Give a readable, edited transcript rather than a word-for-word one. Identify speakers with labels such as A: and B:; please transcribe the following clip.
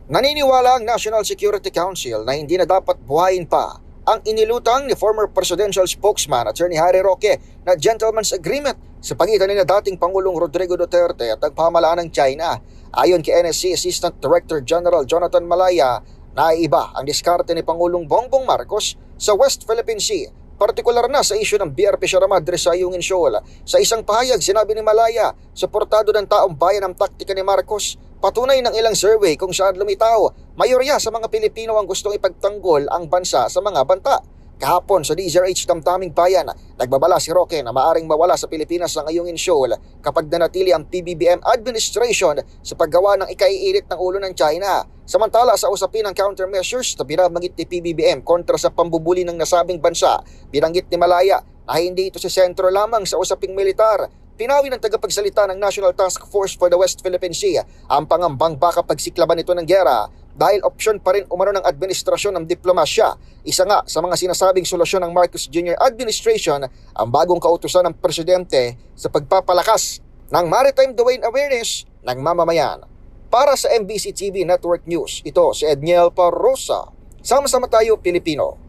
A: Naniniwala ang National Security Council na hindi na dapat buhayin pa ang inilutang ni former presidential spokesman Attorney Harry Roque na gentleman's agreement sa pagitan ni dating Pangulong Rodrigo Duterte at ang pamahalaan ng China. Ayon kay NSC Assistant Director General Jonathan Malaya, naiba ang diskarte ni Pangulong Bongbong Marcos sa West Philippine Sea, partikular na sa isyu ng BRP Sierra Madre sa Ayungin Shoal. Sa isang pahayag, sinabi ni Malaya, suportado ng taong bayan ang taktika ni Marcos. Patunay ng ilang survey kung saan lumitaw, mayorya sa mga Pilipino ang gustong ipagtanggol ang bansa sa mga banta. Kahapon sa DZRH Damdaming Bayan, nagbabala si Roque na maaring mawala sa Pilipinas ang Ayungin Shoal kapag nanatili ang PBBM administration sa paggawa ng ikaiinit ng ulo ng China. Samantala sa usapin ng countermeasures na binabagit ni PBBM kontra sa pambubuli ng nasabing bansa, binanggit ni Malaya na hindi ito si sentro lamang sa usaping militar. Pinawi ng tagapagsalita ng National Task Force for the West Philippine Sea ang pangambang baka pagsiklaban ito ng giyera dahil opsyon pa rin umano ng administrasyon ng diplomasya. Isa nga sa mga sinasabing solusyon ng Marcos Jr. administration ang bagong kautusan ng presidente sa pagpapalakas ng maritime domain awareness ng mamamayan. Para sa MBC TV Network News, ito si Edniel Parrosa. Sama-sama tayo Pilipino.